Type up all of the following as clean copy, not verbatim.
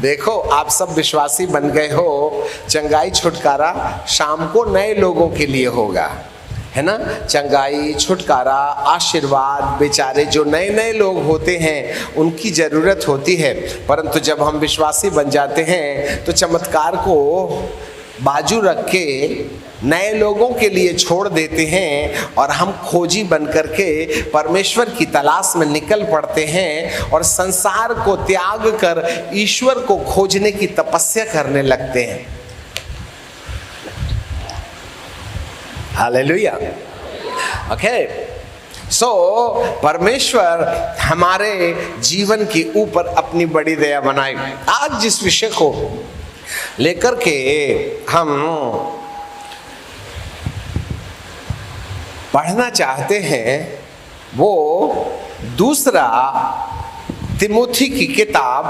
देखो आप सब विश्वासी बन गए हो, चंगाई छुटकारा शाम को नए लोगों के लिए होगा, है ना। चंगाई छुटकारा आशीर्वाद बेचारे जो नए नए लोग होते हैं उनकी जरूरत होती है, परंतु जब हम विश्वासी बन जाते हैं तो चमत्कार को बाजू रख के नए लोगों के लिए छोड़ देते हैं और हम खोजी बन करके परमेश्वर की तलाश में निकल पड़ते हैं और संसार को त्याग कर ईश्वर को खोजने की तपस्या करने लगते हैं। हालेलुया। ओके, सो परमेश्वर हमारे जीवन के ऊपर अपनी बड़ी दया बनाए। आज जिस विषय को लेकर के हम पढ़ना चाहते हैं वो दूसरा तिमोथी की किताब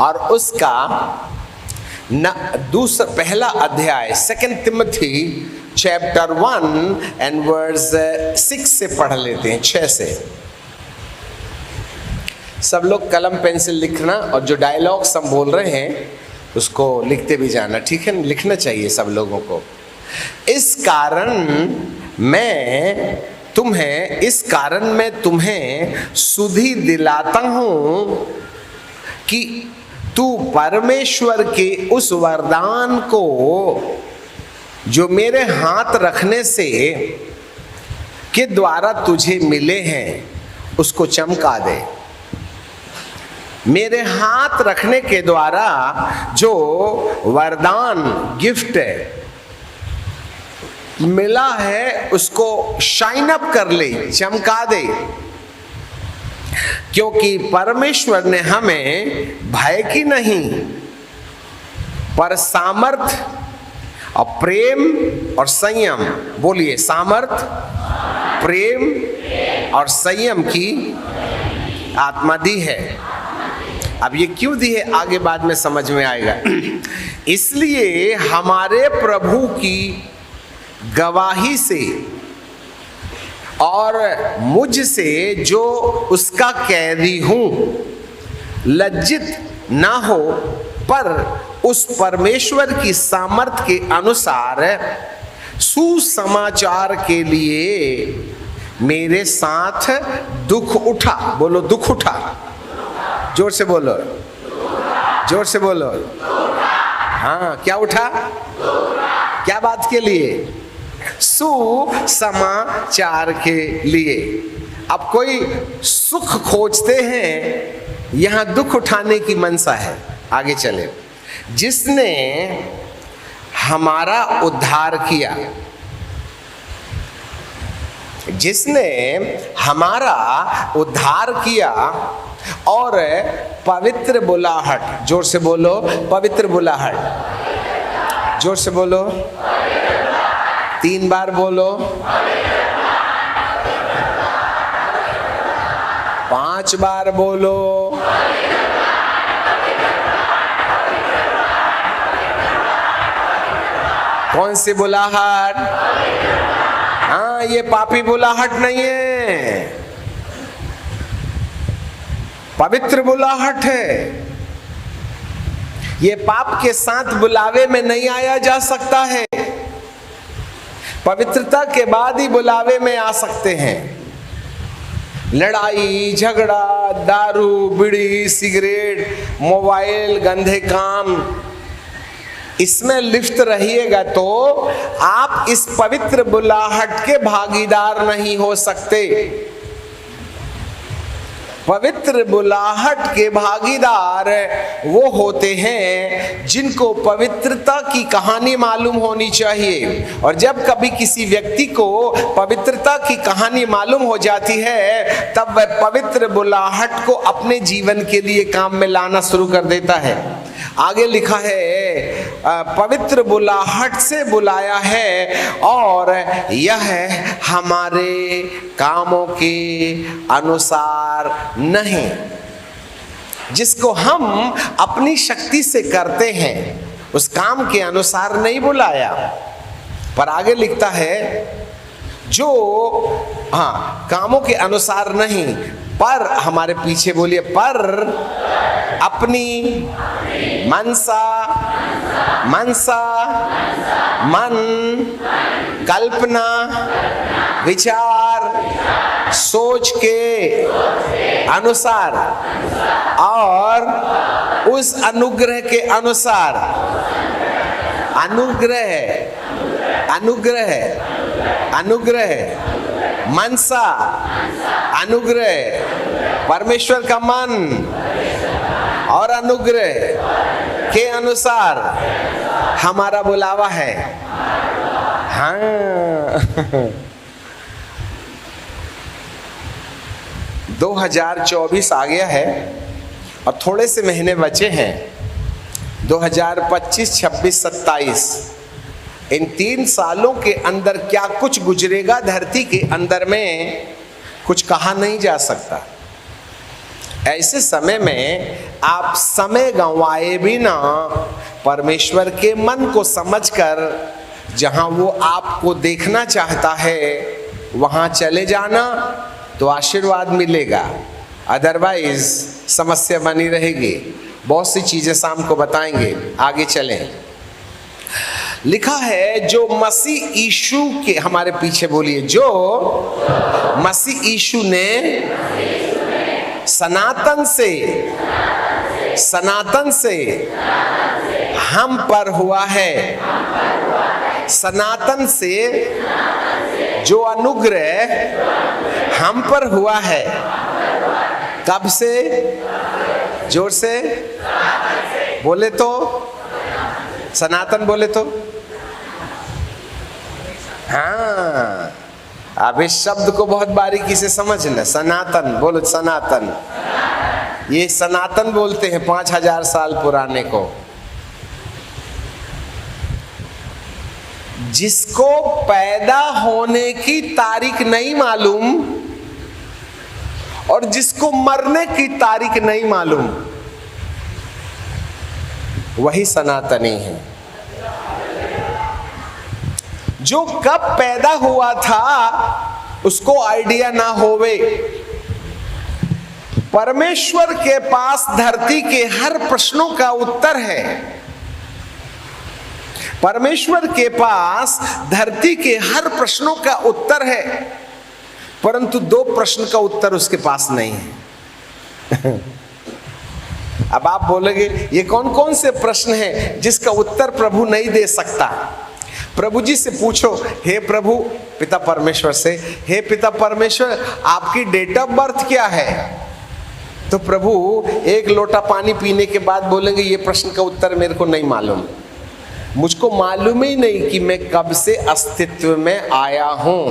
और उसका पहला अध्याय 2 तिमोथी चैप्टर 1 एंड वर्स 6 से पढ़ लेते हैं, 6 से। सब लोग कलम पेंसिल लिखना और जो डायलॉग्स हम बोल रहे हैं उसको लिखते भी जाना, ठीक है। लिखना चाहिए सब लोगों को। इस कारण मैं तुम्हें सुधि दिलाता हूं कि तू परमेश्वर के उस वरदान को जो मेरे हाथ रखने से के द्वारा तुझे मिले हैं उसको चमका दे। मेरे हाथ रखने के द्वारा जो वरदान गिफ्ट मिला है उसको शाइन अप कर ले, चमका दे, क्योंकि परमेश्वर ने हमें भय की नहीं पर सामर्थ और प्रेम और संयम, बोलिए सामर्थ, प्रेम और संयम की आत्मा दी है। अब ये क्यों दी है आगे बाद में समझ में आएगा। इसलिए हमारे प्रभु की गवाही से और मुझसे जो उसका कैदी हूं लज्जित ना हो, पर उस परमेश्वर की सामर्थ के अनुसार सुसमाचार के लिए मेरे साथ दुख उठा। बोलो दुख उठा, जोर से बोलो, जोर से बोलो। हाँ, क्या उठा? क्या बात के लिए? सुसमाचार के लिए। अब कोई सुख खोजते हैं, यहां दुख उठाने की मनसा है। आगे चले। जिसने हमारा उद्धार किया, जिसने हमारा उद्धार किया और पवित्र बुलाहट, जोर से बोलो पवित्र बुलाहट, जोर से बोलो, 3 बार बोलो, 5 बार बोलो। कौन सी बुलाहट? हाँ, ये पापी बुलाहट नहीं है, पवित्र बुलाहट है। ये पाप के साथ बुलावे में नहीं आया जा सकता है, पवित्रता के बाद ही बुलावे में आ सकते हैं। लड़ाई झगड़ा, दारू बीड़ी सिगरेट, मोबाइल, गंदे काम, इसमें लिप्त रहिएगा तो आप इस पवित्र बुलाहट के भागीदार नहीं हो सकते। पवित्र बुलाहट के भागीदार वो होते हैं जिनको पवित्रता की कहानी मालूम होनी चाहिए। और जब कभी किसी व्यक्ति को पवित्रता की कहानी मालूम हो जाती है तब वह पवित्र बुलाहट को अपने जीवन के लिए काम में लाना शुरू कर देता है। आगे लिखा है पवित्र बुलाहट से बुलाया है और यह हमारे कामों के अनुसार नहीं, जिसको हम अपनी शक्ति से करते हैं उस काम के अनुसार नहीं बुलाया। पर आगे लिखता है जो कामों के अनुसार नहीं पर, हमारे पीछे बोलिए, पर अपनी मनसा, मन, कल्पना, विचार, सोच के अनुसार और उस अनुग्रह के अनुसार, अनुग्रह, मनसा, अनुग्रह, परमेश्वर का मन और अनुग्रह के अनुसार हमारा बुलावा है। हाँ 2024 आ गया है और थोड़े से महीने बचे हैं। 2025, 26, 27 इन 3 सालों के अंदर क्या कुछ गुजरेगा धरती के अंदर में कुछ कहा नहीं जा सकता। ऐसे समय में आप समय गंवाए बिना परमेश्वर के मन को समझकर जहां वो आपको देखना चाहता है वहां चले जाना तो आशीर्वाद मिलेगा, अदरवाइज समस्या बनी रहेगी। बहुत सी चीजें शाम को बताएंगे, आगे चलें। लिखा है जो मसीह यीशु के, हमारे पीछे बोलिए, जो मसीह यीशु ने सनातन से हम पर हुआ है, सनातन से जो अनुग्रह हम पर हुआ है, कब से? जोर से बोले तो, सनातन बोले तो। हाँ, अब इस शब्द को बहुत बारीकी से समझना। सनातन बोलो, सनातन, ये सनातन बोलते हैं 5000 साल पुराने को। जिसको पैदा होने की तारीख नहीं मालूम और जिसको मरने की तारीख नहीं मालूम, वही सनातनी है। जो कब पैदा हुआ था उसको आइडिया ना होवे, परमेश्वर के पास धरती के हर प्रश्नों का उत्तर है। परमेश्वर के पास धरती के हर प्रश्नों का उत्तर है, परंतु 2 प्रश्न का उत्तर उसके पास नहीं है। अब आप बोलेंगे ये कौन कौन से प्रश्न हैं जिसका उत्तर प्रभु नहीं दे सकता? प्रभु जी से पूछो, हे प्रभु पिता परमेश्वर से, हे पिता परमेश्वर आपकी डेट ऑफ बर्थ क्या है? तो प्रभु 1 लोटा पानी पीने के बाद बोलेंगे ये प्रश्न का उत्तर मेरे को नहीं मालूम। मुझको मालूम ही नहीं कि मैं कब से अस्तित्व में आया हूं।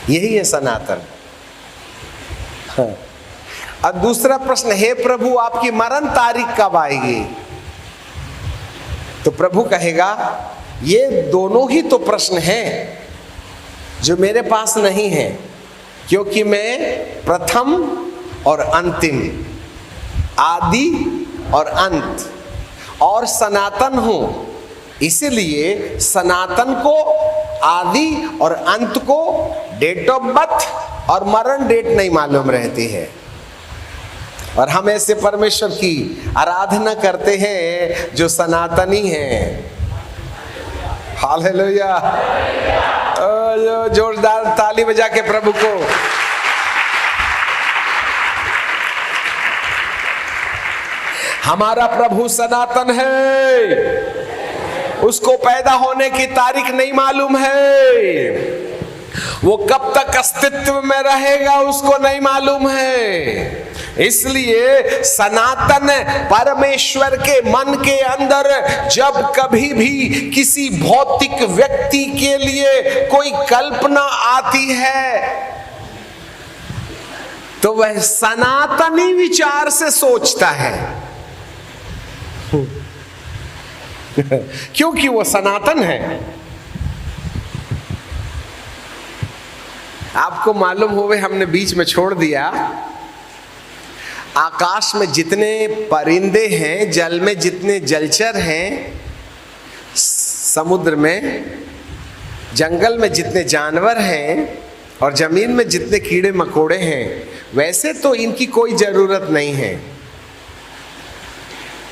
यही है सनातन। हाँ। और दूसरा प्रश्न, हे प्रभु आपकी मरण तारीख कब आएगी? तो प्रभु कहेगा ये दोनों ही तो प्रश्न हैं जो मेरे पास नहीं है, क्योंकि मैं प्रथम और अंतिम, आदि और अंत और सनातन हूं। इसलिए सनातन को, आदि और अंत को डेट ऑफ बर्थ और मरण डेट नहीं मालूम रहती है। और हम ऐसे परमेश्वर की आराधना करते हैं जो सनातनी हैं। हालेलुया, जोरदार ताली बजा के प्रभु को। हमारा प्रभु सनातन है, उसको पैदा होने की तारीख नहीं मालूम है, वो कब तक अस्तित्व में रहेगा उसको नहीं मालूम है। इसलिए सनातन परमेश्वर के मन के अंदर जब कभी भी किसी भौतिक व्यक्ति के लिए कोई कल्पना आती है तो वह सनातनी विचार से सोचता है, क्योंकि वो सनातन है। आपको मालूम होवे, हमने बीच में छोड़ दिया, आकाश में जितने परिंदे हैं, जल में जितने जलचर हैं, समुद्र में, जंगल में जितने जानवर हैं, और जमीन में जितने कीड़े मकोड़े हैं वैसे तो इनकी कोई जरूरत नहीं है,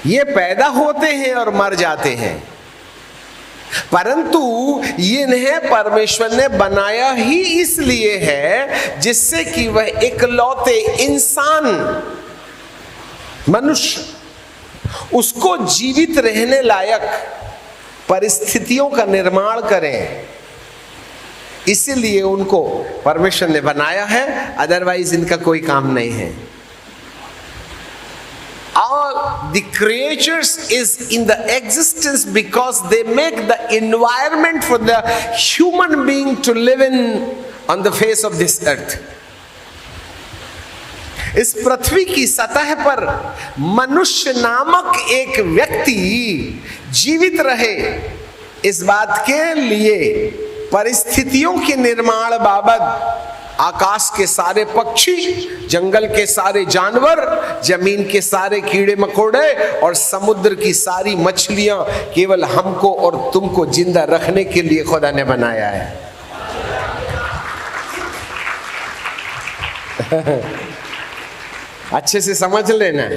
ये पैदा होते हैं और मर जाते हैं, परंतु ये इन्हें परमेश्वर ने बनाया ही इसलिए है जिससे कि वह इकलौते इंसान मनुष्य उसको जीवित रहने लायक परिस्थितियों का निर्माण करें। इसीलिए उनको परमेश्वर ने बनाया है, अदरवाइज इनका कोई काम नहीं है। All the creatures is in the existence because they make the environment for the human being to live in on the face of this earth. इस पृथ्वी की सतह पर मनुष्य नामक एक व्यक्ति जीवित रहे, इस बात के लिए परिस्थितियों के निर्माण बाबत आकाश के सारे पक्षी, जंगल के सारे जानवर, जमीन के सारे कीड़े मकोड़े और समुद्र की सारी मछलियां केवल हमको और तुमको जिंदा रखने के लिए खुदा ने बनाया है। अच्छे से समझ लेना।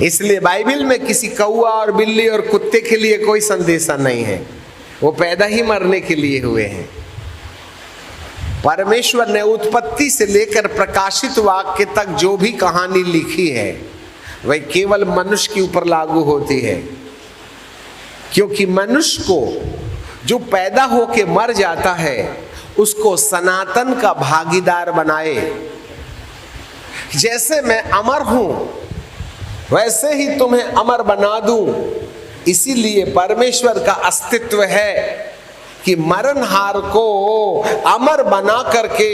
इसलिए बाइबल में किसी कौआ और बिल्ली और कुत्ते के लिए कोई संदेशा नहीं है, वो पैदा ही मरने के लिए हुए हैं। परमेश्वर ने उत्पत्ति से लेकर प्रकाशित वाक्य तक जो भी कहानी लिखी है वह केवल मनुष्य के ऊपर लागू होती है, क्योंकि मनुष्य को जो पैदा होके मर जाता है उसको सनातन का भागीदार बनाए। जैसे मैं अमर हूं वैसे ही तुम्हें अमर बना दूं। इसीलिए परमेश्वर का अस्तित्व है कि मरणहार को अमर बना करके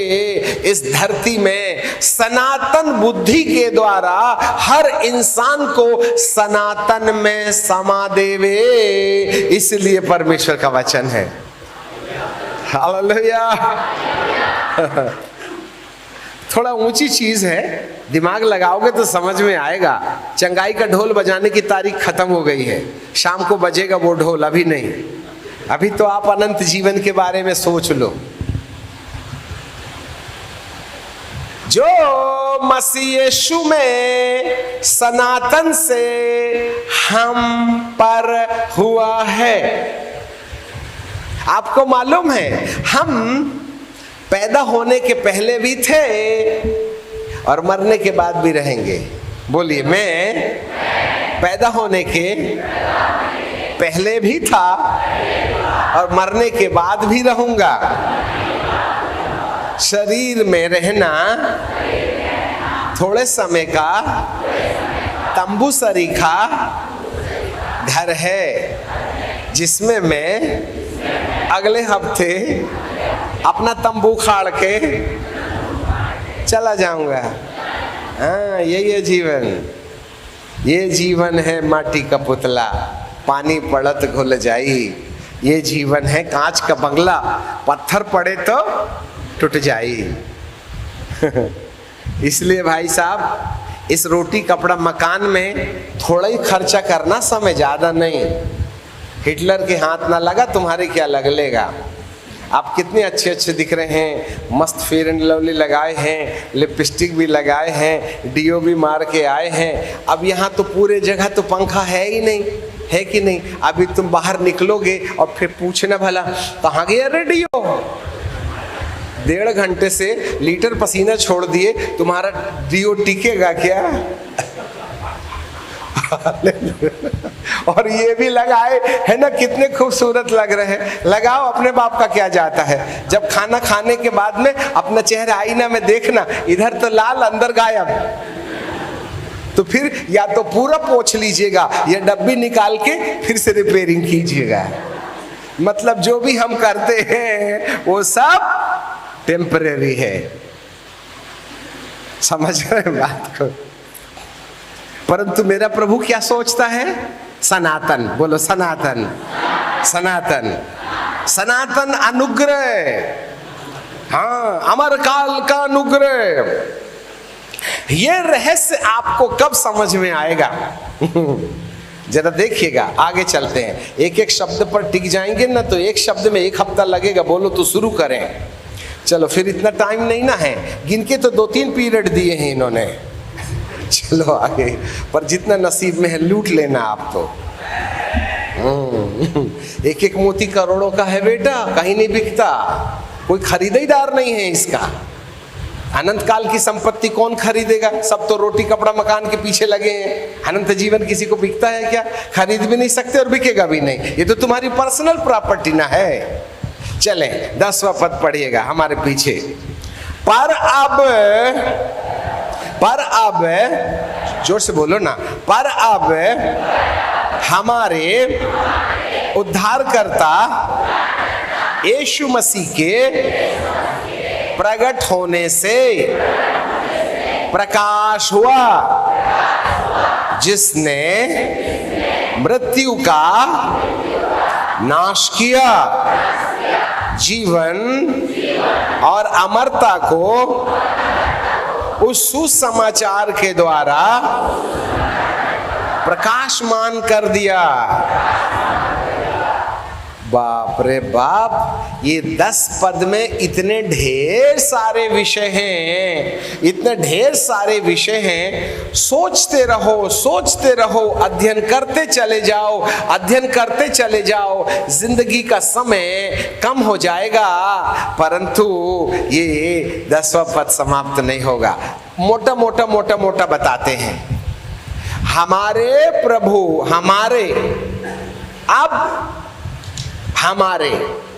इस धरती में सनातन बुद्धि के द्वारा हर इंसान को सनातन में समा देवे। इसलिए परमेश्वर का वचन है। हालेलुया। थोड़ा ऊंची चीज है, दिमाग लगाओगे तो समझ में आएगा। चंगाई का ढोल बजाने की तारीख खत्म हो गई है, शाम को बजेगा वो ढोल, अभी नहीं। अभी तो आप अनंत जीवन के बारे में सोच लो। जो मसीह यीशु में सनातन से हम पर हुआ है, आपको मालूम है हम पैदा होने के पहले भी थे और मरने के बाद भी रहेंगे। बोलिए, मैं पैदा होने के पहले भी था और मरने के बाद भी रहूंगा। शरीर में रहना थोड़े समय का तंबू सरीखा घर है, जिसमें मैं अगले हफ्ते अपना तंबू खाड़ के चला जाऊंगा। हाँ, यही है जीवन। ये जीवन है माटी का पुतला, पानी पड़त घुल जाई। ये जीवन है कांच का बंगला, पत्थर पड़े तो टूट जाई। इसलिए भाई साहब, इस रोटी कपड़ा मकान में थोड़ा ही खर्चा करना, समय ज्यादा नहीं। हिटलर के हाथ ना लगा, तुम्हारे क्या लगेगा। आप कितने अच्छे अच्छे दिख रहे हैं, मस्त फेयर एंड लवली लगाए हैं, लिपस्टिक भी लगाए हैं, डीओ भी मार के आए हैं। अब यहाँ तो पूरे जगह तो पंखा है ही नहीं, है कि नहीं। अभी तुम बाहर निकलोगे और फिर पूछना भला कहाँ गया रेडियो। 1.5 घंटे से लीटर पसीना छोड़ दिए, तुम्हारा डीओ टिकेगा क्या। और ये भी लगाए है ना, कितने खूबसूरत लग रहे हैं। लगाओ, अपने बाप का क्या जाता है। जब खाना खाने के बाद में अपना चेहरा आईना में देखना, इधर तो लाल अंदर गायब। तो फिर या तो पूरा पोंछ लीजिएगा या डब्बी निकाल के फिर से रिपेयरिंग कीजिएगा। मतलब जो भी हम करते हैं वो सब टेम्परेरी है। समझ रहे बात को। परंतु मेरा प्रभु क्या सोचता है? सनातन। बोलो सनातन। सनातन, सनातन अनुग्रह। हाँ, अमर काल का अनुग्रह। ये रहस्य आपको कब समझ में आएगा? जरा देखिएगा, आगे चलते हैं। एक एक शब्द पर टिक जाएंगे ना तो एक शब्द में 1 हफ्ता लगेगा। बोलो तो शुरू करें। चलो फिर इतना टाइम नहीं ना है, गिन के तो 2-3 पीरियड दिए हैं इन्होंने। चलो आगे, पर जितना नसीब में है लूट लेना आप तो। एक एक मोती करोड़ों का है बेटा, कहीं नहीं बिकता, कोई खरीदार नहीं है इसका। अनंत काल की संपत्ति कौन खरीदेगा? सब तो रोटी कपड़ा मकान के पीछे लगे हैं। अनंत जीवन किसी को बिकता है क्या? खरीद भी नहीं सकते और बिकेगा भी नहीं। ये तो तुम्हारी पर्सनल प्रॉपर्टी ना है। चलें 10वां पद पढ़िएगा हमारे पीछे। पर अब जोर से बोलो ना, पर अब हमारे उद्धारकर्ता यीशु मसीह के प्रकट होने से प्रकाश हुआ, जिसने मृत्यु का नाश किया, जीवन और अमरता को उस सुसमाचार के द्वारा प्रकाशमान कर दिया। बाप रे बाप, ये 10 पद में इतने ढेर सारे विषय हैं, इतने ढेर सारे विषय हैं। सोचते रहो, अध्ययन करते चले जाओ, अध्ययन करते चले जाओ। जिंदगी का समय कम हो जाएगा, परंतु ये 10वां पद समाप्त नहीं होगा। मोटा बताते हैं। हमारे प्रभु, हमारे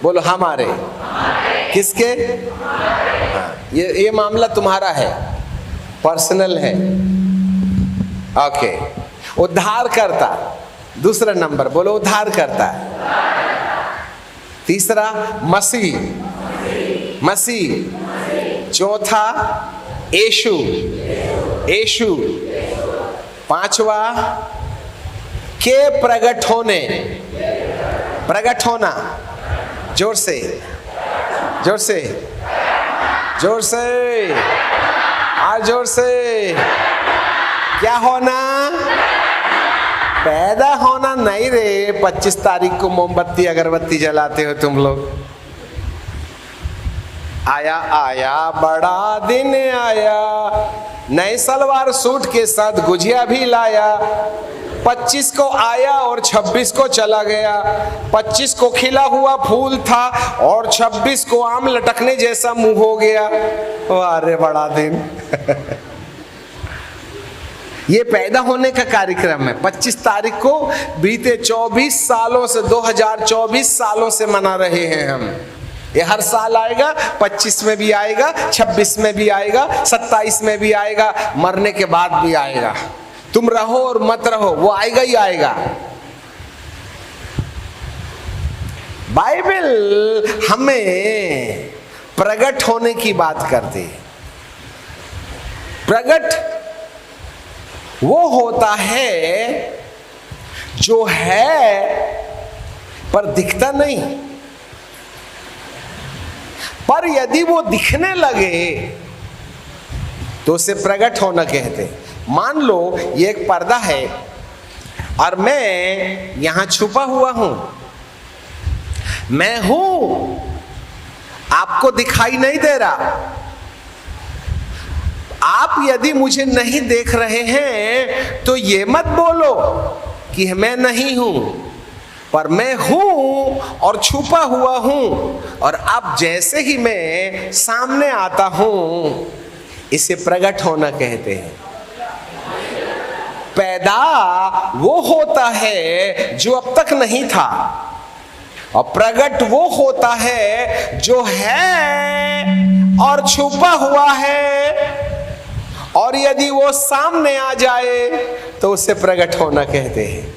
बोलो, हमारे किसके? ये मामला तुम्हारा है, पर्सनल है। ओके, उद्धारकर्ता दूसरा नंबर, बोलो उद्धारकर्ता। तीसरा मसीह। चौथा यीशु। पांचवा के प्रकट होना। जोर से क्या होना? पैदा होना नहीं रे। 25 तारीख को मोमबत्ती अगरबत्ती जलाते हो तुम लोग। आया बड़ा दिन आया, नए सलवार सूट के साथ गुजिया भी लाया। 25 को आया और 26 को चला गया। 25 को खिला हुआ फूल था और 26 को आम लटकने जैसा मुंह हो गया। अरे बड़ा दिन। ये पैदा होने का कार्यक्रम है। 25 तारीख को बीते 24 सालों से 2024 सालों से मना रहे हैं हम। ये हर साल आएगा, 25 में भी आएगा, 26 में भी आएगा, 27 में भी आएगा, मरने के बाद भी आएगा। तुम रहो और मत रहो, वो आएगा ही आएगा। बाइबल हमें प्रकट होने की बात करती है। प्रकट वो होता है जो है पर दिखता नहीं, पर यदि वो दिखने लगे तो उसे प्रकट होना कहते हैं। मान लो ये एक पर्दा है और मैं यहां छुपा हुआ हूं, मैं हूं, आपको दिखाई नहीं दे रहा। आप यदि मुझे नहीं देख रहे हैं तो ये मत बोलो कि मैं नहीं हूं, पर मैं हूं और छुपा हुआ हूं। और अब जैसे ही मैं सामने आता हूं, इसे प्रकट होना कहते हैं। पैदा वो होता है जो अब तक नहीं था, और प्रकट वो होता है जो है और छुपा हुआ है। और यदि वो सामने आ जाए तो उसे प्रकट होना कहते हैं।